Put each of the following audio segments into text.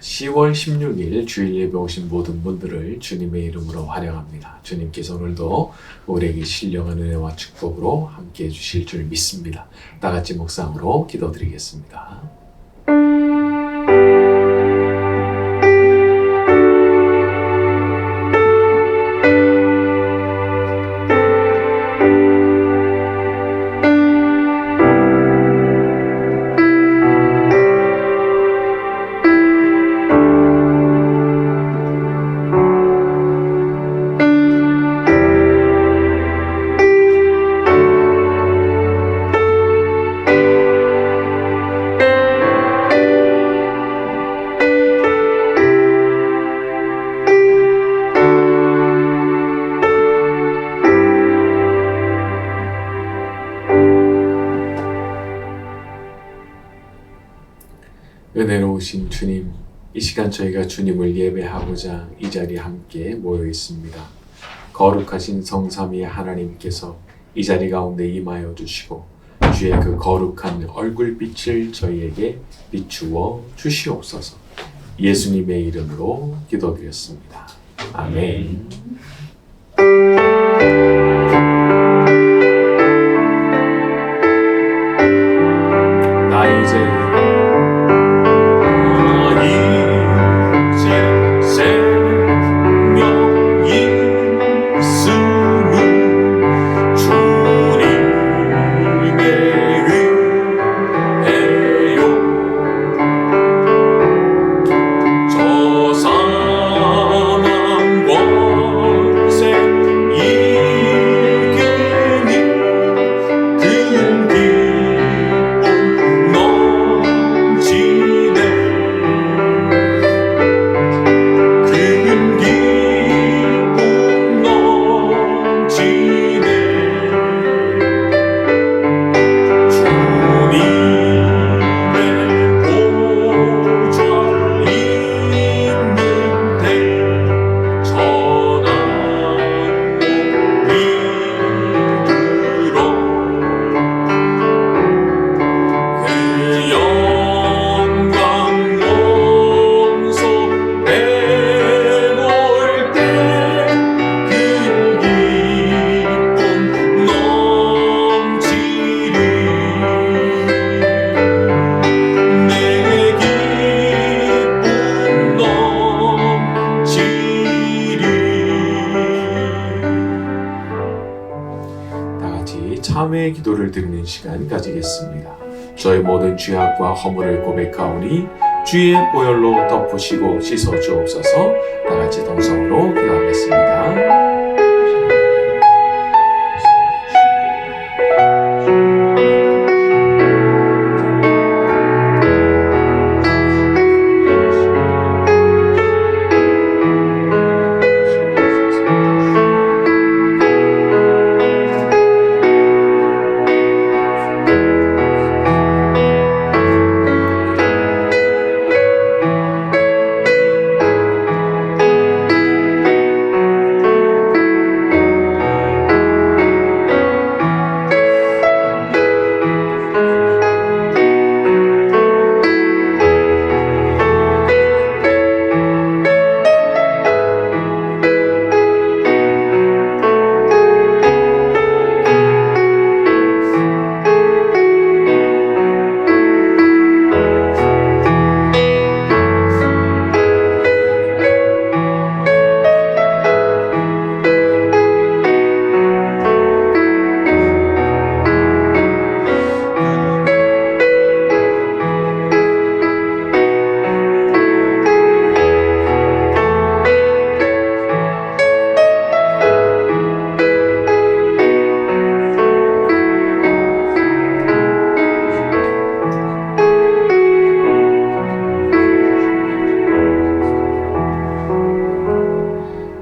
10월 16일 주일 예배 오신 모든 분들을 주님의 이름으로 환영합니다. 주님께서 오늘도 우리에게 신령한 은혜와 축복으로 함께해 주실 줄 믿습니다. 다 같이 묵상으로 기도드리겠습니다. 은혜로우신 주님, 이 시간 저희가 주님을 예배하고자 이 자리에 함께 모여 있습니다. 거룩하신 성삼위의 하나님께서 이 자리 가운데 임하여 주시고 주의 그 거룩한 얼굴빛을 저희에게 비추어 주시옵소서. 예수님의 이름으로 기도드렸습니다. 아멘. 나 이제 참회의 기도를 드리는 시간 가지겠습니다. 저희 모든 죄악과 허물을 고백하오니 주의 보혈로 덮으시고 씻어 주옵소서. 다 같이 동성으로 기도하겠습니다.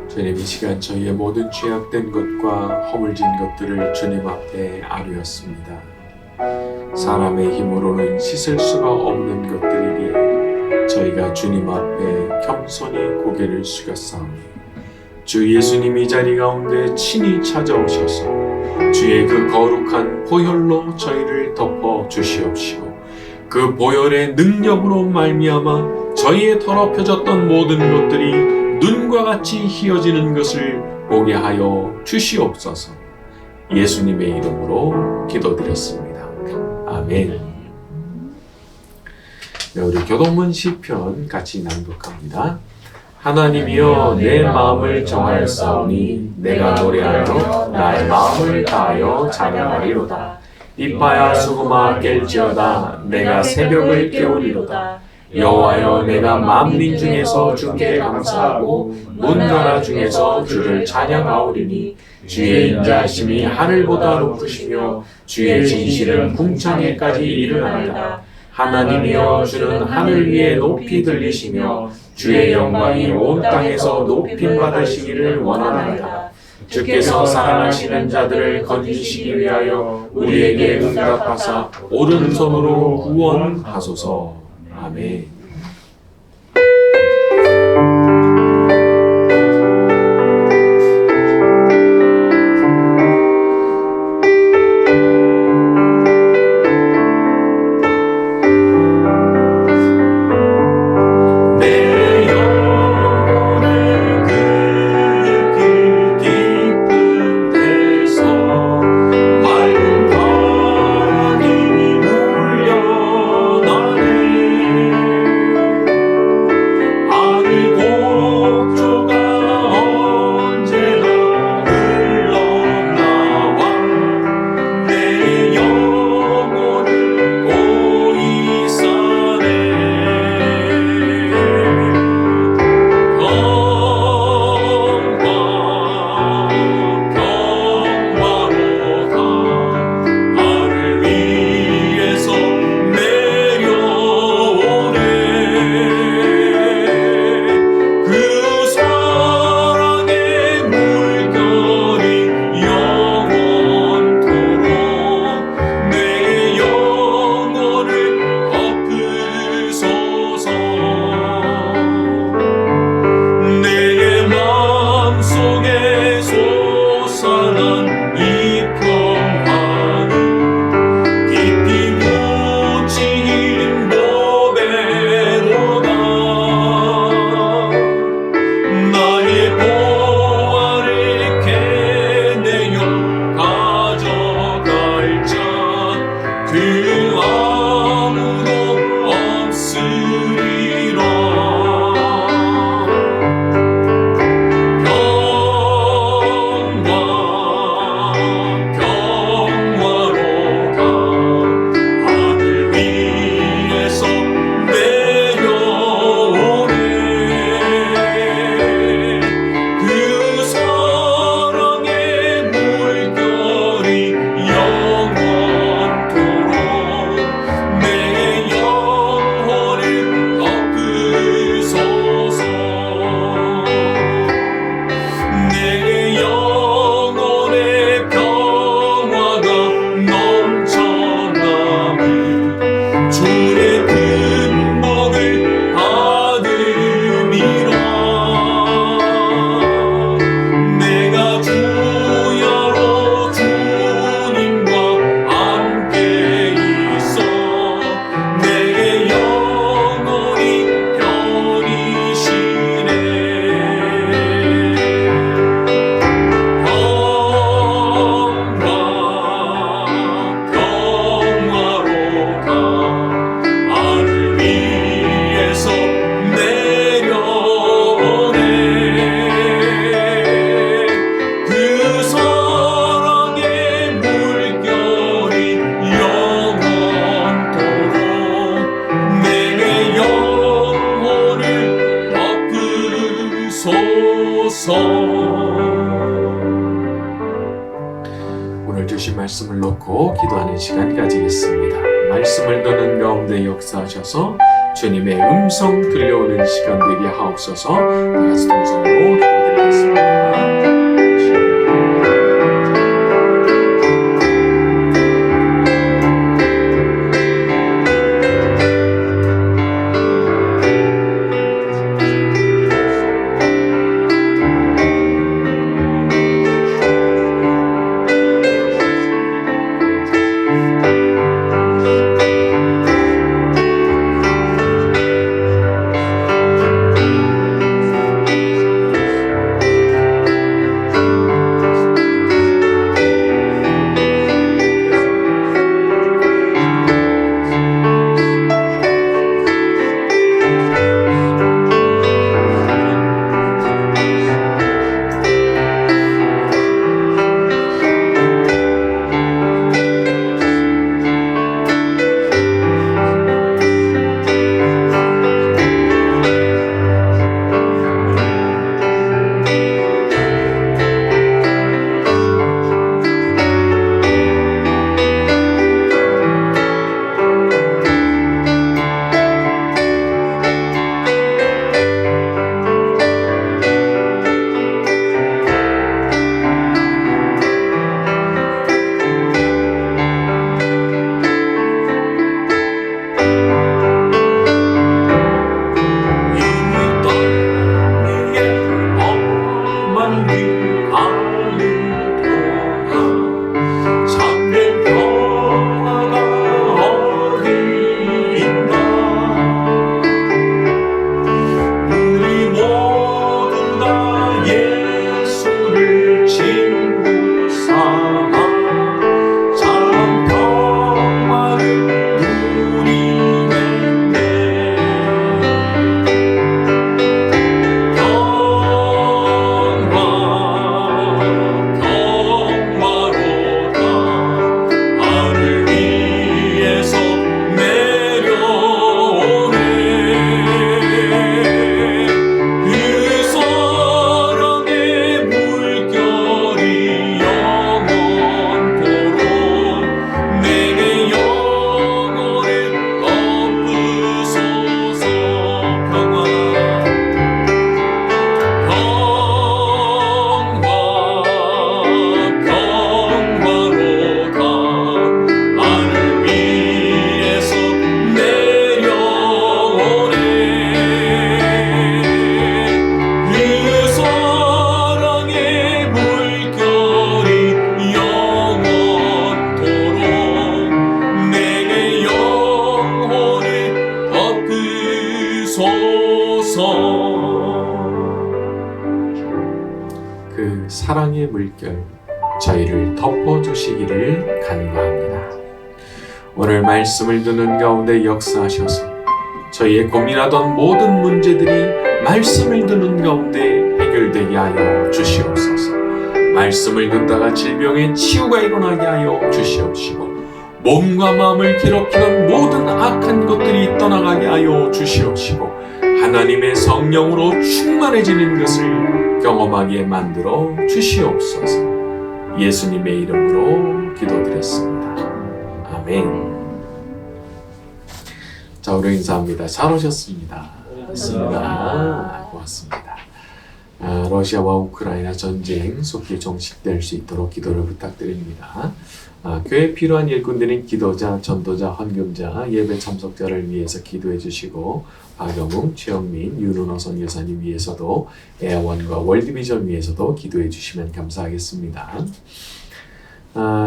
주님, 이 시간 저희의 모든 죄악된 것과 허물진 것들을 주님 앞에 아뢰었습니다. 사람의 힘으로는 씻을 수가 없는 것들이기에 저희가 주님 앞에 겸손히 고개를 숙였사오니 주 예수님 이 자리 가운데 친히 찾아오셔서 주의 그 거룩한 보혈로 저희를 덮어 주시옵시고 그 보혈의 능력으로 말미암아 저희의 더럽혀졌던 모든 것들이 눈과 같이 희어지는 것을 보게 하여 주시옵소서. 예수님의 이름으로 기도드렸습니다. 아멘. 네, 우리 교동문 시편 같이 낭독합니다. 하나님이여 내 마음을 정하였사오니 내가 노래하여 나의 마음을 다하여 찬양하리로다. 이빠야 수금아 깰지어다. 내가 새벽을 깨우리로다. 여호와여 내가 만민 중에서 주께 감사하고 문나라 중에서 주를 찬양하오리니 주의 인자하심이 하늘보다 높으시며 주의 진실은 궁창에까지 이르나이다. 하나님이여 주는 하늘 위에 높이 들리시며 주의 영광이 온 땅에서 높임 받으시기를 원하나이다. 주께서 사랑하시는 자들을 건지시기 위하여 우리에게 응답하사 오른손으로 구원하소서. 아멘. 오늘 주신 말씀을 놓고 기도하는 시간 가지겠습니다. 말씀을 듣는 가운데 역사하셔서 주님의 음성 들려오는 시간 되게 하옵소서. 다 같이 동성으로 기도드리겠습니다. 사랑의 물결 저희를 덮어주시기를 간구합니다. 오늘 말씀을 듣는 가운데 역사하셔서 저희의 고민하던 모든 문제들이 말씀을 듣는 가운데 해결되게 하여 주시옵소서. 말씀을 듣다가 질병의 치유가 일어나게 하여 주시옵시고 몸과 마음을 괴롭히는 모든 악한 것들이 떠나가게 하여 주시옵시고 하나님의 성령으로 충만해지는 것을 경험하게 만들어 주시옵소서. 예수님의 이름으로 기도드렸습니다. 아멘. 자, 우리 인사합니다. 잘 오셨습니다. 고맙습니다. 고맙습니다. 러시아와 우크라이나 전쟁 속히 종식될 수 있도록 기도를 부탁드립니다. 교회에 필요한 일꾼들인 기도자, 전도자, 헌금자, 예배 참석자를 위해서 기도해 주시고 박영웅, 최영민, 윤은호 선교사님 위해서도 에어원과 월드비전 위해서도 기도해 주시면 감사하겠습니다.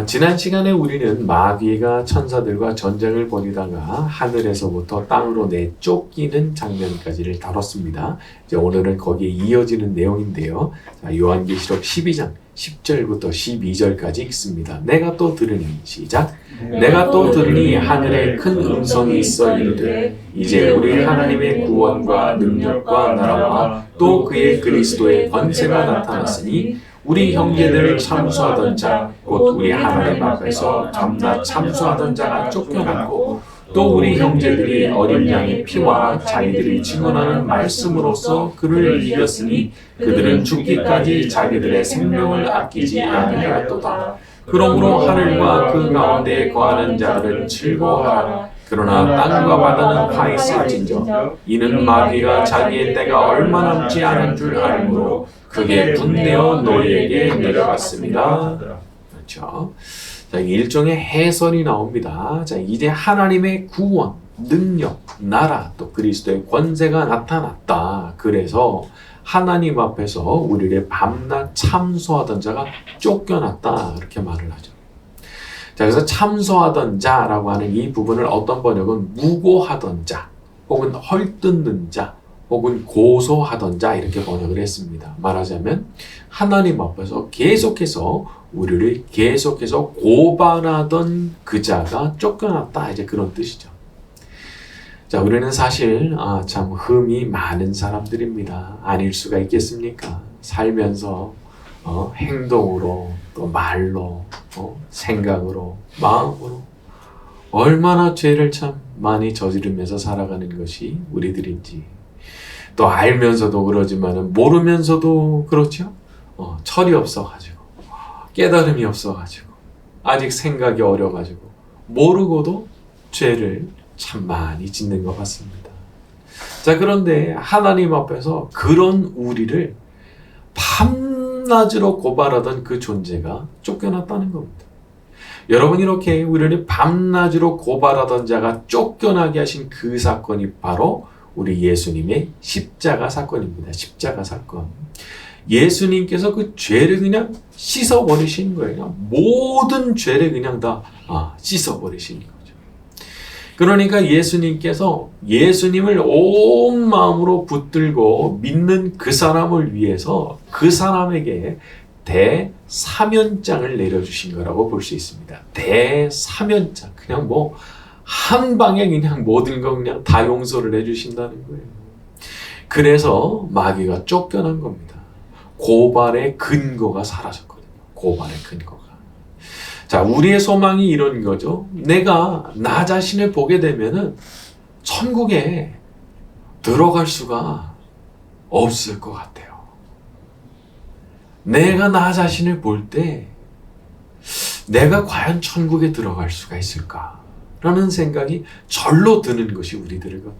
지난 시간에 우리는 마귀가 천사들과 전쟁을 벌이다가 하늘에서부터 땅으로 내쫓기는 장면까지를 다뤘습니다. 이제 오늘은 거기에 이어지는 내용인데요. 자, 요한계시록 12장 10절부터 12절까지 읽습니다. 내가 또 들으니 시작. 내가 또 들으니 하늘에 큰 음성이 있어 이르되 이제 우리 하나님의 구원과 능력과 나라와 또 그의 그리스도의 권세가 나타났으니 우리 형제들을 참수하던 자, 곧 우리 하나님 앞에서 밤낮 참수하던 자가 쫓겨났고 또 우리 형제들이 어린 양의 피와 자기들이 증언하는 말씀으로써 그를 이겼으니 그들은 죽기까지 자기들의 생명을 아끼지 아니하였도다. 그러므로 하늘과 그 가운데에 거하는 자들은 즐거워하라. 그러나 땅과 바다는 다 있을진저 이는 마귀가 자기의 때가 얼마 남지 않은 줄 알므로 그게 분내어 너희에게 내려갔습니다. 그렇죠. 자, 일종의 해설이 나옵니다. 자, 이제 하나님의 구원, 능력, 나라, 또 그리스도의 권세가 나타났다. 그래서 하나님 앞에서 우리를 밤낮 참소하던 자가 쫓겨났다. 이렇게 말을 하죠. 자, 그래서 참소하던 자라고 하는 이 부분을 어떤 번역은 무고하던 자, 혹은 헐뜯는 자, 혹은 고소하던 자 이렇게 번역을 했습니다. 말하자면 하나님 앞에서 계속해서 우리를 계속해서 고발하던 그 자가 쫓겨났다. 이제 그런 뜻이죠. 자, 우리는 사실 참 흠이 많은 사람들입니다. 아닐 수가 있겠습니까? 살면서 행동으로 또 말로 생각으로 마음으로 얼마나 죄를 참 많이 저지르면서 살아가는 것이 우리들인지 또 알면서도 그러지만은 모르면서도 그렇죠. 철이 없어가지고 깨달음이 없어가지고 아직 생각이 어려가지고 모르고도 죄를 참 많이 짓는 것 같습니다. 자, 그런데 하나님 앞에서 그런 우리를 밤낮으로 고발하던 그 존재가 쫓겨났다는 겁니다. 여러분, 이렇게 우리를 밤낮으로 고발하던 자가 쫓겨나게 하신 그 사건이 바로 우리 예수님의 십자가 사건입니다. 십자가 사건. 예수님께서 그 죄를 그냥 씻어버리신 거예요. 모든 죄를 그냥 다 씻어버리신 거죠. 그러니까 예수님께서 예수님을 온 마음으로 붙들고 믿는 그 사람을 위해서 그 사람에게 대사면장을 내려주신 거라고 볼 수 있습니다. 대사면장. 그냥 한 방에 그냥 모든 거 그냥 다 용서를 해주신다는 거예요. 그래서 마귀가 쫓겨난 겁니다. 고발의 근거가 사라졌거든요. 고발의 근거가. 자, 우리의 소망이 이런 거죠. 내가 나 자신을 보게 되면은 천국에 들어갈 수가 없을 것 같아요. 내가 나 자신을 볼 때 내가 과연 천국에 들어갈 수가 있을까? 라는 생각이 절로 드는 것이 우리들이거든요.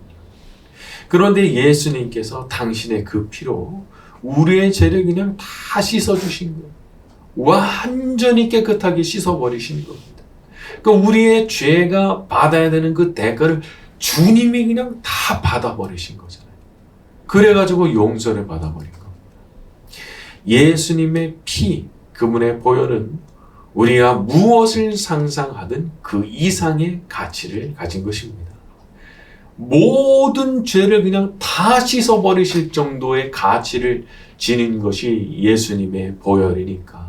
그런데 예수님께서 당신의 그 피로 우리의 죄를 그냥 다 씻어주신 거예요. 완전히 깨끗하게 씻어버리신 겁니다. 그러니까 우리의 죄가 받아야 되는 그 대가를 주님이 그냥 다 받아버리신 거잖아요. 그래가지고 용서를 받아버린 겁니다. 예수님의 피, 그분의 보혈은 우리가 무엇을 상상하든 그 이상의 가치를 가진 것입니다. 모든 죄를 그냥 다 씻어버리실 정도의 가치를 지닌 것이 예수님의 보혈이니까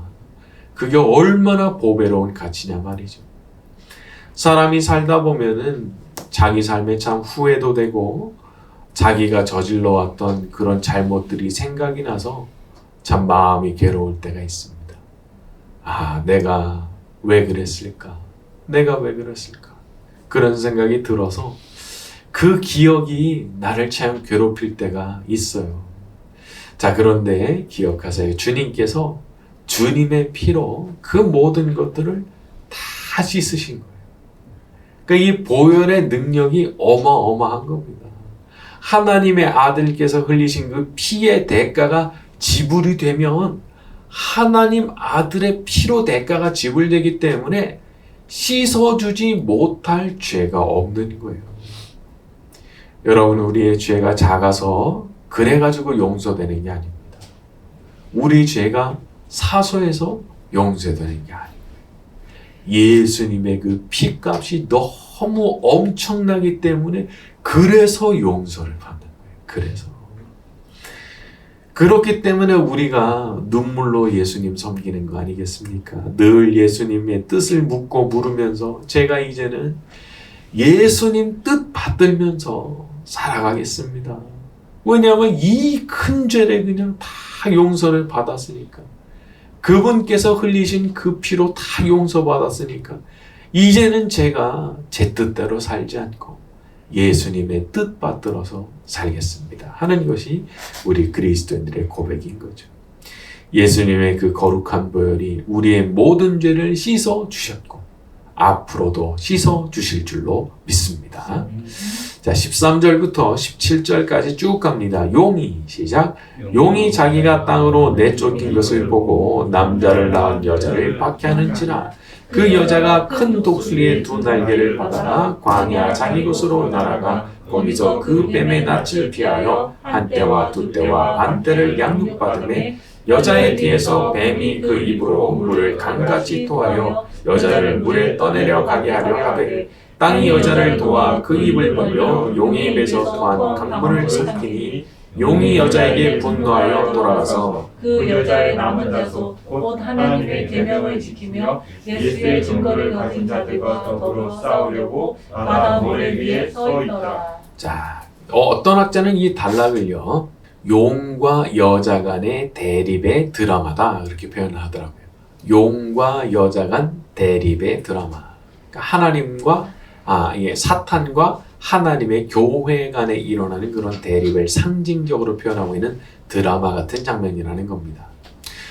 그게 얼마나 보배로운 가치냐 말이죠. 사람이 살다 보면은 자기 삶에 참 후회도 되고 자기가 저질러 왔던 그런 잘못들이 생각이 나서 참 마음이 괴로울 때가 있습니다. 아, 내가 왜 그랬을까? 내가 왜 그랬을까? 그런 생각이 들어서 그 기억이 나를 참 괴롭힐 때가 있어요. 자, 그런데 기억하세요. 주님께서 주님의 피로 그 모든 것들을 다 씻으신 거예요. 그러니까 이 보혈의 능력이 어마어마한 겁니다. 하나님의 아들께서 흘리신 그 피의 대가가 지불이 되면 하나님 아들의 피로 대가가 지불되기 때문에 씻어주지 못할 죄가 없는 거예요. 여러분, 우리의 죄가 작아서 그래가지고 용서되는 게 아닙니다. 우리 죄가 사소해서 용서되는 게 아닙니다. 예수님의 그 피값이 너무 엄청나기 때문에 그래서 용서를 받는 거예요. 그래서. 그렇기 때문에 우리가 눈물로 예수님 섬기는 거 아니겠습니까? 늘 예수님의 뜻을 묻고 물으면서 제가 이제는 예수님 뜻 받들면서 살아가겠습니다. 왜냐하면 이 큰 죄를 그냥 다 용서를 받았으니까. 그분께서 흘리신 그 피로 다 용서받았으니까 이제는 제가 제 뜻대로 살지 않고 예수님의 뜻 받들어서 살겠습니다 하는 것이 우리 그리스도인들의 고백인 거죠. 예수님의 그 거룩한 보혈이 우리의 모든 죄를 씻어 주셨고 앞으로도 씻어 주실 줄로 믿습니다. 자, 13절부터 17절까지 쭉 갑니다. 용이 시작. 용이 자기가 땅으로 내쫓긴 것을 보고 남자를 낳은 여자를 박해하는지라 그 여자가 큰 독수리의 두 날개를 받아 광야 자기 곳으로 날아가 거기서 그 뱀의 낯을 피하여 한 때와 두 때와 반 때를 양육받음에 여자의 뒤에서 뱀이 그 입으로 물을 강같이 토하여 여자를 물에 떠내려 가게 하려 하되 땅이 여자를 도와 그 입을 벌려 용의 입에서 토한 강물을 삼키니 용이 여자에게 분노하여 돌아가서 그 여자의 남은 자손 곧 하나님의 계명을 지키며 예수의 증거를 가진 자들과 더불어 싸우려고 바다 모래 위에 서 있더라. 자, 어떤 학자는 이 단락을요 용과 여자 간의 대립의 드라마다 이렇게 표현을 하더라고요. 용과 여자 간 대립의 드라마. 그러니까 하나님과 사탄과 하나님의 교회 간에 일어나는 그런 대립을 상징적으로 표현하고 있는 드라마 같은 장면이라는 겁니다.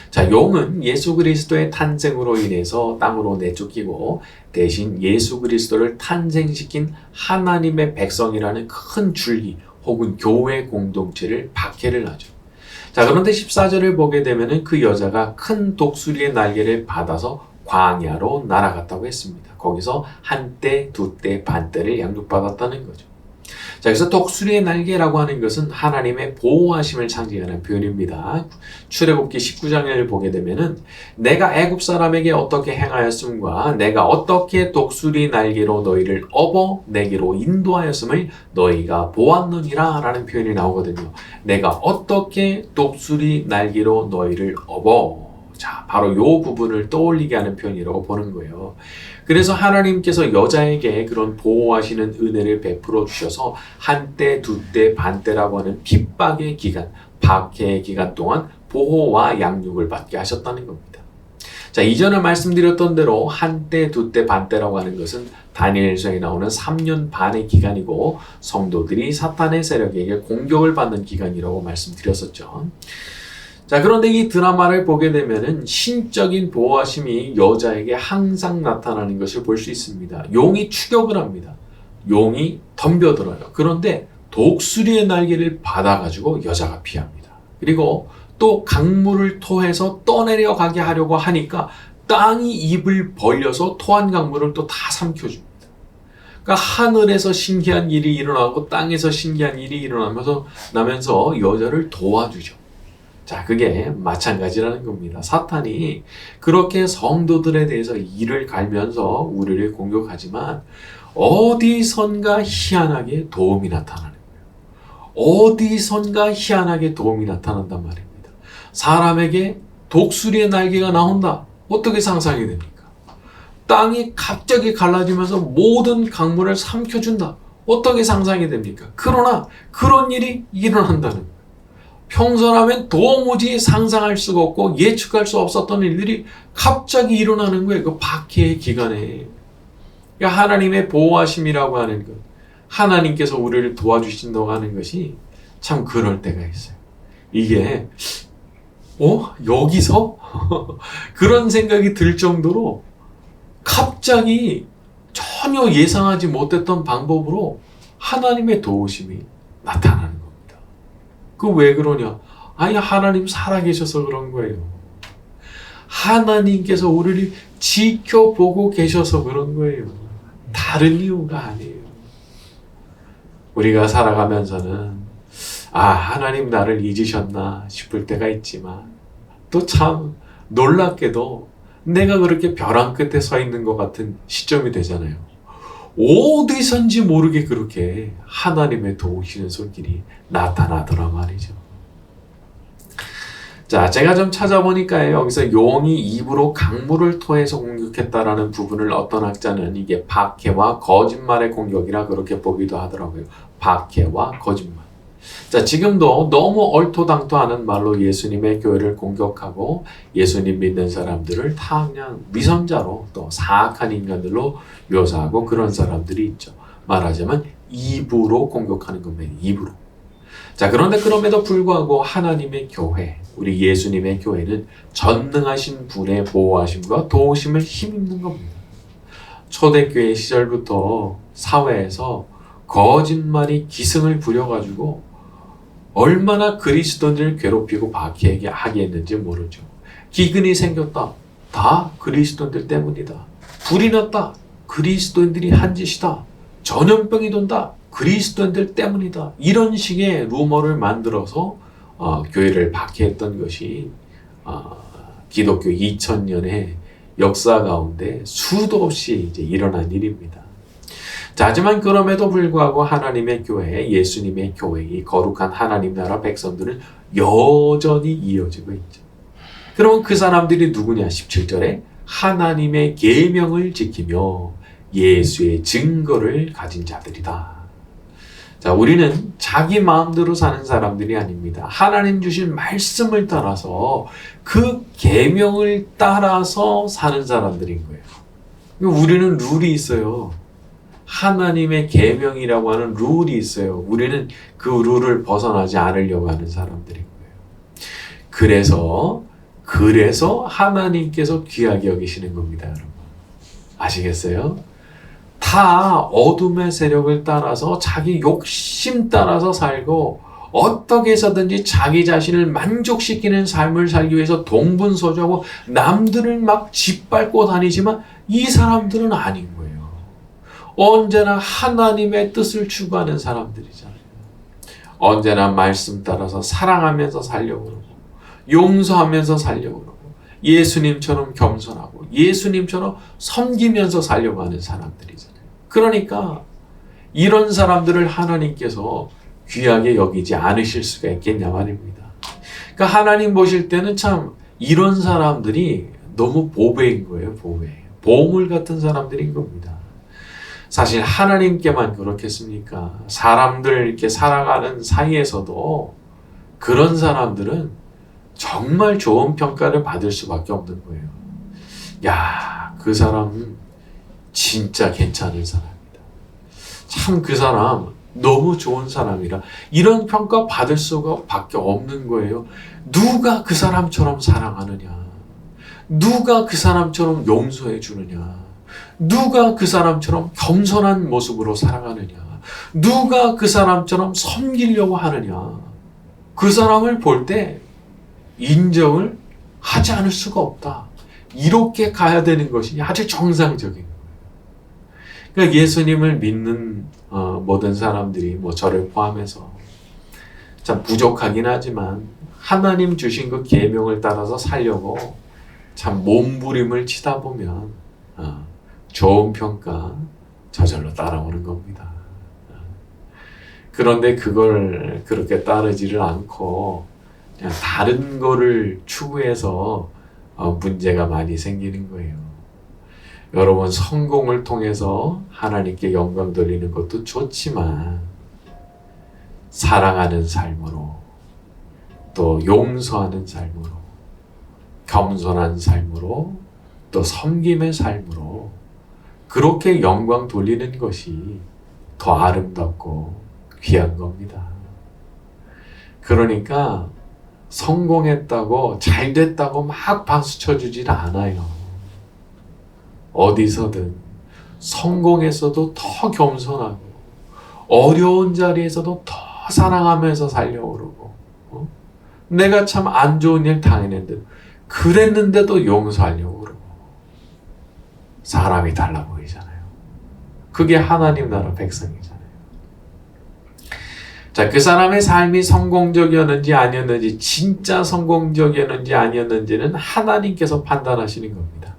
자, 용은 예수 그리스도의 탄생으로 인해서 땅으로 내쫓기고 대신 예수 그리스도를 탄생시킨 하나님의 백성이라는 큰 줄기 혹은 교회 공동체를 박해를 하죠. 자, 그런데 14절을 보게 되면은 그 여자가 큰 독수리의 날개를 받아서 광야로 날아갔다고 했습니다. 거기서 한 때, 두 때, 반 때를 양육받았다는 거죠. 자, 그래서 독수리의 날개라고 하는 것은 하나님의 보호하심을 상징하는 표현입니다. 출애굽기 19장을 보게 되면은 내가 애굽 사람에게 어떻게 행하였음과 내가 어떻게 독수리 날개로 너희를 업어 내게로 인도하였음을 너희가 보았느니라 라는 표현이 나오거든요. 내가 어떻게 독수리 날개로 너희를 업어. 자, 바로 이 부분을 떠올리게 하는 표현이라고 보는 거예요. 그래서 하나님께서 여자에게 그런 보호하시는 은혜를 베풀어 주셔서 한때, 두때, 반때라고 하는 핍박의 기간, 박해의 기간 동안 보호와 양육을 받게 하셨다는 겁니다. 자, 이전에 말씀드렸던 대로 한때, 두때, 반때라고 하는 것은 다니엘서에 나오는 3년 반의 기간이고 성도들이 사탄의 세력에게 공격을 받는 기간이라고 말씀드렸었죠. 자, 그런데 이 드라마를 보게 되면은 신적인 보호하심이 여자에게 항상 나타나는 것을 볼 수 있습니다. 용이 추격을 합니다. 용이 덤벼들어요. 그런데 독수리의 날개를 받아가지고 여자가 피합니다. 그리고 또 강물을 토해서 떠내려 가게 하려고 하니까 땅이 입을 벌려서 토한 강물을 또 다 삼켜줍니다. 그러니까 하늘에서 신기한 일이 일어나고 땅에서 신기한 일이 일어나면서 여자를 도와주죠. 자, 그게 마찬가지라는 겁니다. 사탄이 그렇게 성도들에 대해서 이를 갈면서 우리를 공격하지만 어디선가 희한하게 도움이 나타나는 거예요. 어디선가 희한하게 도움이 나타난단 말입니다. 사람에게 독수리의 날개가 나온다. 어떻게 상상이 됩니까? 땅이 갑자기 갈라지면서 모든 강물을 삼켜준다. 어떻게 상상이 됩니까? 그러나 그런 일이 일어난다는 거예요. 평소라면 도무지 상상할 수가 없고 예측할 수 없었던 일들이 갑자기 일어나는 거예요. 그 박해의 기간에. 하나님의 보호하심이라고 하는 것, 하나님께서 우리를 도와주신다고 하는 것이 참 그럴 때가 있어요. 이게 여기서? 그런 생각이 들 정도로 갑자기 전혀 예상하지 못했던 방법으로 하나님의 도우심이 나타나는 겁니다. 그 왜 그러냐? 아니, 하나님 살아계셔서 그런 거예요. 하나님께서 우리를 지켜보고 계셔서 그런 거예요. 다른 이유가 아니에요. 우리가 살아가면서는 하나님 나를 잊으셨나 싶을 때가 있지만 또 참 놀랍게도 내가 그렇게 벼랑 끝에 서 있는 것 같은 시점이 되잖아요. 어디선지 모르게 그렇게 하나님의 도우시는 손길이 나타나더라 말이죠. 자, 제가 좀 찾아보니까 여기서 용이 입으로 강물을 토해서 공격했다라는 부분을 어떤 학자는 이게 박해와 거짓말의 공격이라 그렇게 보기도 하더라고요. 박해와 거짓말. 자, 지금도 너무 얼토당토하는 말로 예수님의 교회를 공격하고 예수님 믿는 사람들을 다 그냥 위선자로 또 사악한 인간들로 묘사하고 그런 사람들이 있죠. 말하자면 입으로 공격하는 겁니다. 입으로. 자, 그런데 그럼에도 불구하고 하나님의 교회, 우리 예수님의 교회는 전능하신 분의 보호하심과 도우심을 힘입는 겁니다. 초대교회 시절부터 사회에서 거짓말이 기승을 부려가지고 얼마나 그리스도인들을 괴롭히고 박해하게 했는지 모르죠. 기근이 생겼다. 다 그리스도인들 때문이다. 불이 났다. 그리스도인들이 한 짓이다. 전염병이 돈다. 그리스도인들 때문이다. 이런 식의 루머를 만들어서 교회를 박해했던 것이 기독교 2000년의 역사 가운데 수도 없이 이제 일어난 일입니다. 자, 하지만 그럼에도 불구하고 하나님의 교회, 예수님의 교회, 이 거룩한 하나님 나라 백성들은 여전히 이어지고 있죠. 그러면 그 사람들이 누구냐? 17절에 하나님의 계명을 지키며 예수의 증거를 가진 자들이다. 자, 우리는 자기 마음대로 사는 사람들이 아닙니다. 하나님 주신 말씀을 따라서 그 계명을 따라서 사는 사람들인 거예요. 우리는 룰이 있어요. 하나님의 계명이라고 하는 룰이 있어요. 우리는 그 룰을 벗어나지 않으려고 하는 사람들인 거예요. 그래서 하나님께서 귀하게 여기시는 겁니다, 여러분. 아시겠어요? 다 어둠의 세력을 따라서 자기 욕심 따라서 살고 어떻게 해서든지 자기 자신을 만족시키는 삶을 살기 위해서 동분서주하고 남들을 막 짓밟고 다니지만 이 사람들은 아닌 거예요. 언제나 하나님의 뜻을 추구하는 사람들이잖아요. 언제나 말씀 따라서 사랑하면서 살려고 그러고 용서하면서 살려고 그러고 예수님처럼 겸손하고 예수님처럼 섬기면서 살려고 하는 사람들이잖아요. 그러니까 이런 사람들을 하나님께서 귀하게 여기지 않으실 수가 있겠냐 말입니다. 그러니까 하나님 보실 때는 참 이런 사람들이 너무 보배인 거예요. 보물 같은 사람들인 겁니다. 사실 하나님께만 그렇겠습니까? 사람들 이렇게 살아가는 사이에서도 그런 사람들은 정말 좋은 평가를 받을 수밖에 없는 거예요. 야, 그 사람은 진짜 괜찮은 사람이다. 참 그 사람 너무 좋은 사람이라 이런 평가 받을 수밖에 없는 거예요. 누가 그 사람처럼 사랑하느냐? 누가 그 사람처럼 용서해 주느냐? 누가 그 사람처럼 겸손한 모습으로 살아가느냐? 누가 그 사람처럼 섬기려고 하느냐? 그 사람을 볼 때 인정을 하지 않을 수가 없다. 이렇게 가야 되는 것이 아주 정상적인 거예요. 그러니까 예수님을 믿는 모든 사람들이 저를 포함해서 참 부족하긴 하지만 하나님 주신 그 계명을 따라서 살려고 참 몸부림을 치다 보면 좋은 평가 저절로 따라오는 겁니다. 그런데 그걸 그렇게 따르지를 않고 그냥 다른 거를 추구해서 문제가 많이 생기는 거예요. 여러분, 성공을 통해서 하나님께 영광 돌리는 것도 좋지만 사랑하는 삶으로, 또 용서하는 삶으로, 겸손한 삶으로, 또 섬김의 삶으로 그렇게 영광 돌리는 것이 더 아름답고 귀한 겁니다. 그러니까 성공했다고, 잘 됐다고 막 박수 쳐주질 않아요. 어디서든 성공했어도 더 겸손하고, 어려운 자리에서도 더 사랑하면서 살려고 그러고, 내가 참 안 좋은 일 당했는데, 그랬는데도 용서하려고 그러고. 사람이 달라 보이잖아요. 그게 하나님 나라 백성이잖아요. 자, 그 사람의 삶이 성공적이었는지 아니었는지, 진짜 성공적이었는지 아니었는지는 하나님께서 판단하시는 겁니다.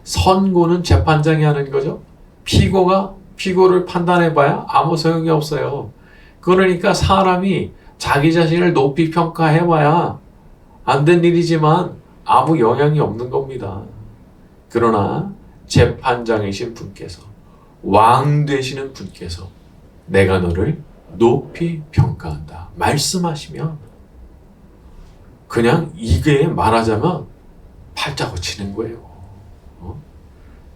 선고는 재판장이 하는 거죠. 피고가 피고를 판단해봐야 아무 소용이 없어요. 그러니까 사람이 자기 자신을 높이 평가해봐야 안 된 일이지만 아무 영향이 없는 겁니다. 그러나 재판장이신 분께서, 왕 되시는 분께서 내가 너를 높이 평가한다 말씀하시면 그냥 이게 말하자면 팔자고 치는 거예요.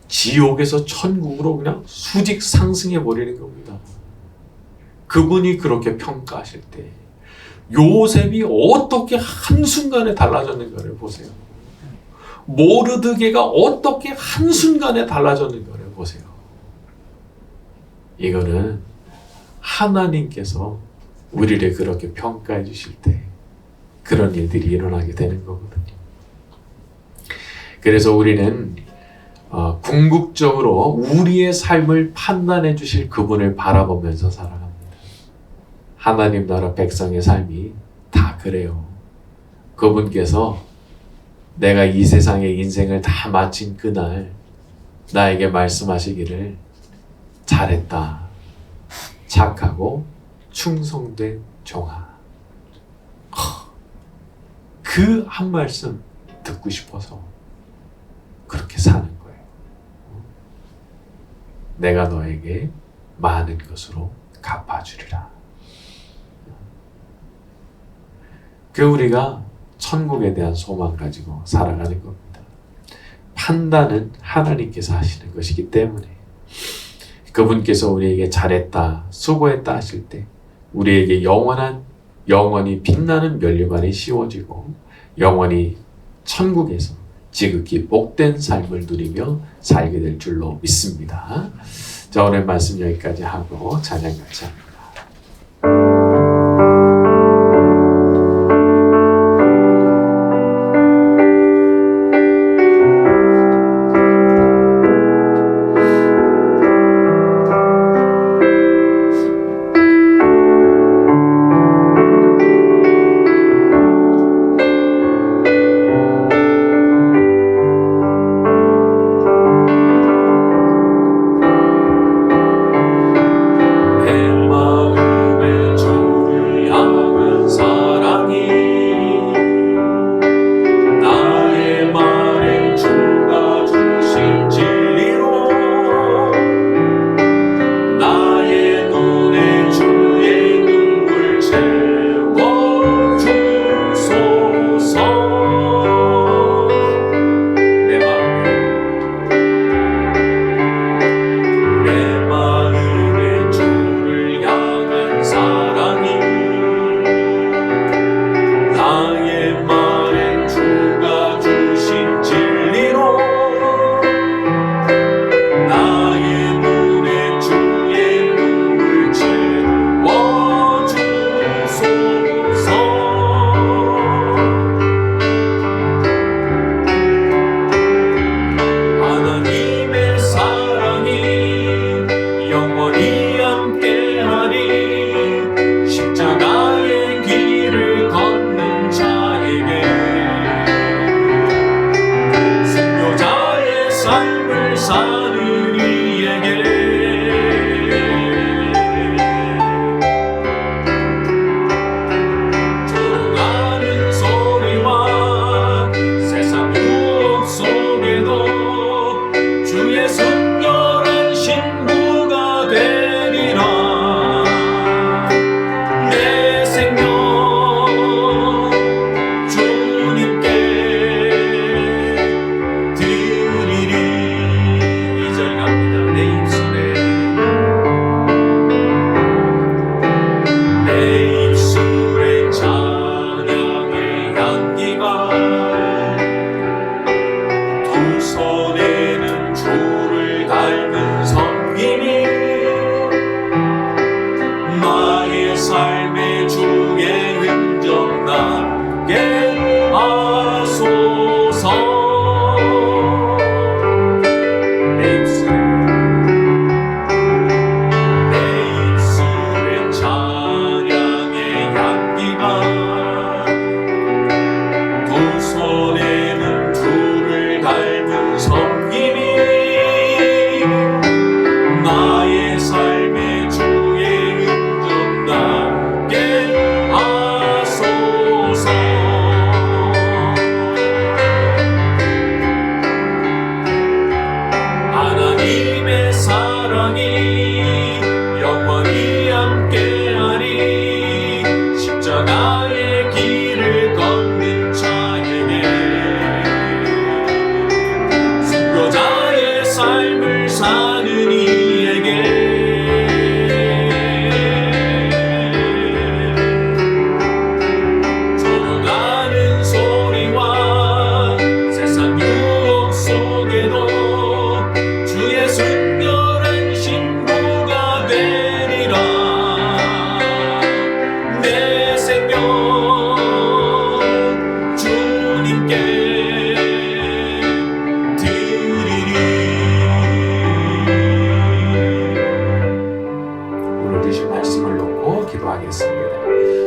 지옥에서 천국으로 그냥 수직 상승해 버리는 겁니다. 그분이 그렇게 평가하실 때 요셉이 어떻게 한순간에 달라졌는가를 보세요. 모르드게가 어떻게 한순간에 달라졌는가를 보세요. 이거는 하나님께서 우리를 그렇게 평가해 주실 때 그런 일들이 일어나게 되는 거거든요. 그래서 우리는 궁극적으로 우리의 삶을 판단해 주실 그분을 바라보면서 살아갑니다. 하나님 나라 백성의 삶이 다 그래요. 그분께서 내가 이 세상의 인생을 다 마친 그날 나에게 말씀하시기를 잘했다. 착하고 충성된 종아. 그 한 말씀 듣고 싶어서 그렇게 사는 거예요. 내가 너에게 많은 것으로 갚아주리라. 그 우리가 천국에 대한 소망 가지고 살아가는 겁니다. 판단은 하나님께서 하시는 것이기 때문에 그분께서 우리에게 잘했다, 수고했다 하실 때 우리에게 영원히 빛나는 면류관이 씌워지고 영원히 천국에서 지극히 복된 삶을 누리며 살게 될 줄로 믿습니다. 자, 오늘 말씀 여기까지 하고 찬양 같이 합니다. 내 삶의 주의 흔적 나게 하소서. 내 입술엔 찬양의 향기가, 두 손에는 주를 닮은 섬김이, 나의 삶의 주의 흔적 나게 하소서. 하나님의 사랑이 영원히 함께하리. 십자가의 길을 걷는 자에게, 순교자의 삶을 사는 이에게, 저어가는 소리와 세상 유혹 속에도 주의 순결한 신부가 되리라. 내 생명 주님께 드리리. 오늘 주신 말씀을 놓고 기도하겠습니다.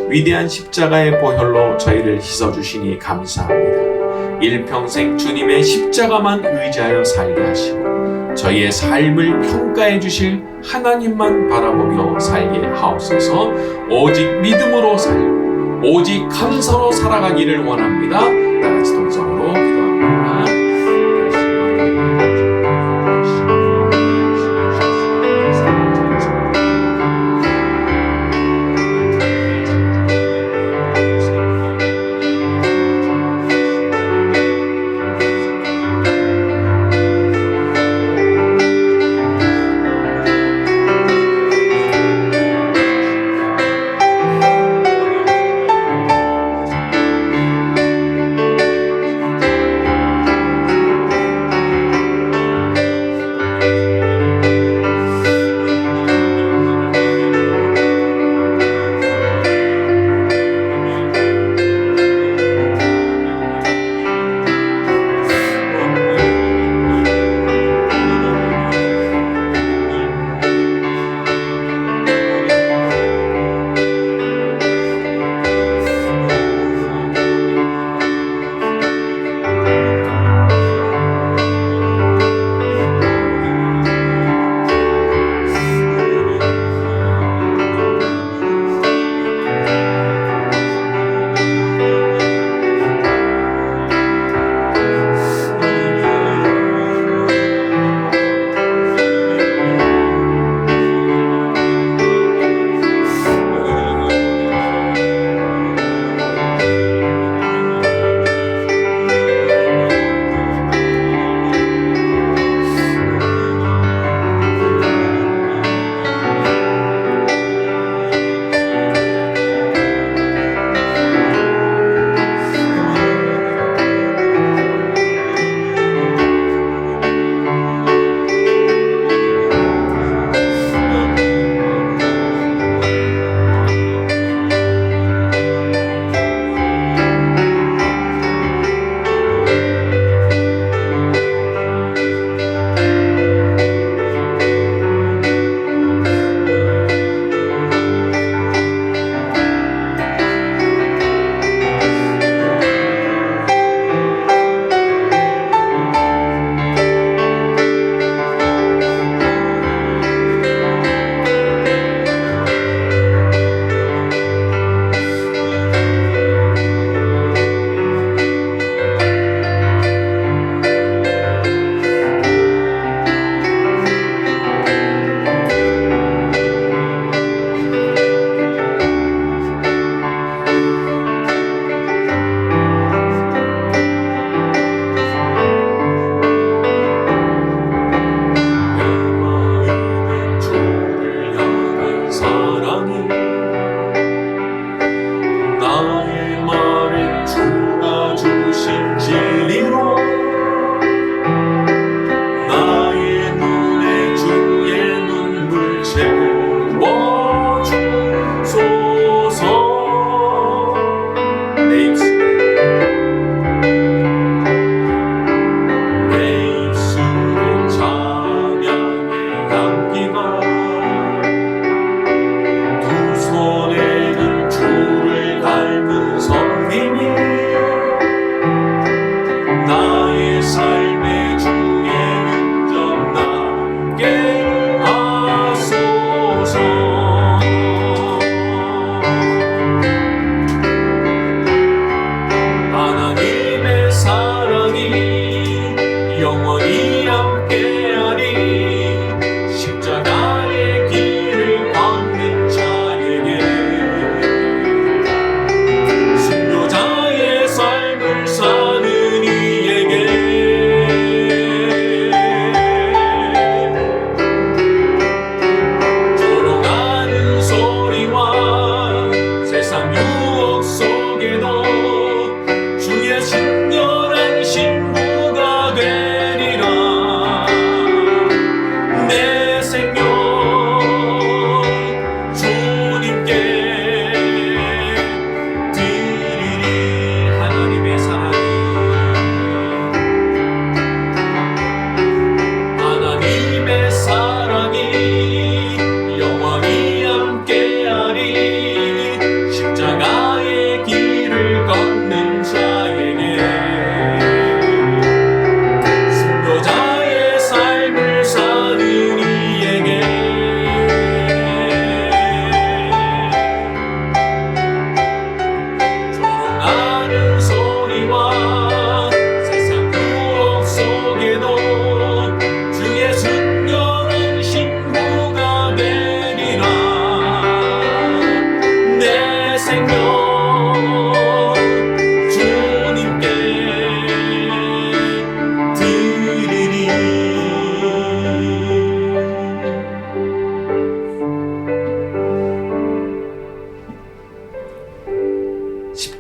위대한 십자가의 보혈로 저희를 씻어주시니 감사합니다. 일평생 주님의 십자가만 의지하여 살게 하시고 저희의 삶을 평가해 주실 하나님만 바라보며 살게 하옵소서. 오직 믿음으로 살고 오직 감사로 살아가기를 원합니다. 다 같이 동성으로 기도합니다.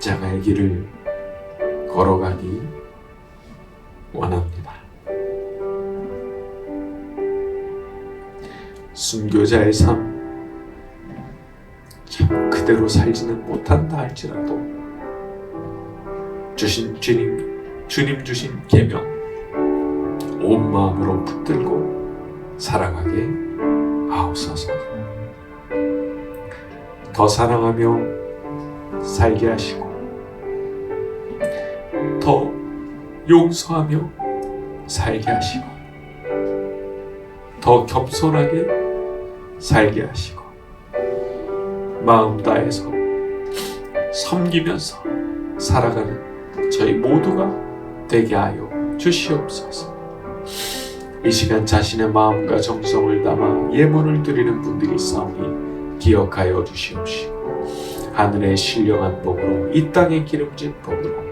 십자가의 길을 걸어가기 원합니다. 순교자의 삶 참 그대로 살지는 못한다 할지라도 주신 주님 주신 계명 온 마음으로 붙들고 살아가게 하옵소서. 더 사랑하며 살게 하시고 더 용서하며 살게 하시고 더 겸손하게 살게 하시고 마음 다해서 섬기면서 살아가는 저희 모두가 되게 하여 주시옵소서. 이 시간 자신의 마음과 정성을 담아 예물을 드리는 분들이 있사오니 기억하여 주시옵시고 하늘의 신령한 복으로 이 땅의 기름진 복으로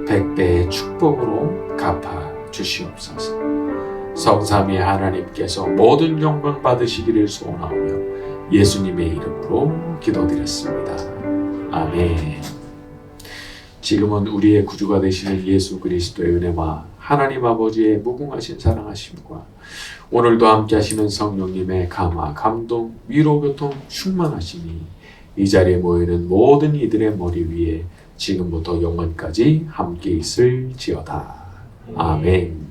100배의 축복으로 갚아 주시옵소서. 성삼위 하나님께서 모든 영광 받으시기를 소원하오며 예수님의 이름으로 기도드렸습니다. 아멘. 지금은 우리의 구주가 되시는 예수 그리스도의 은혜와 하나님 아버지의 무궁하신 사랑하심과 오늘도 함께 하시는 성령님의 감화, 감동, 위로, 교통, 충만하심이 이 자리에 모이는 모든 이들의 머리 위에 지금부터 영원까지 함께 있을지어다. 아멘.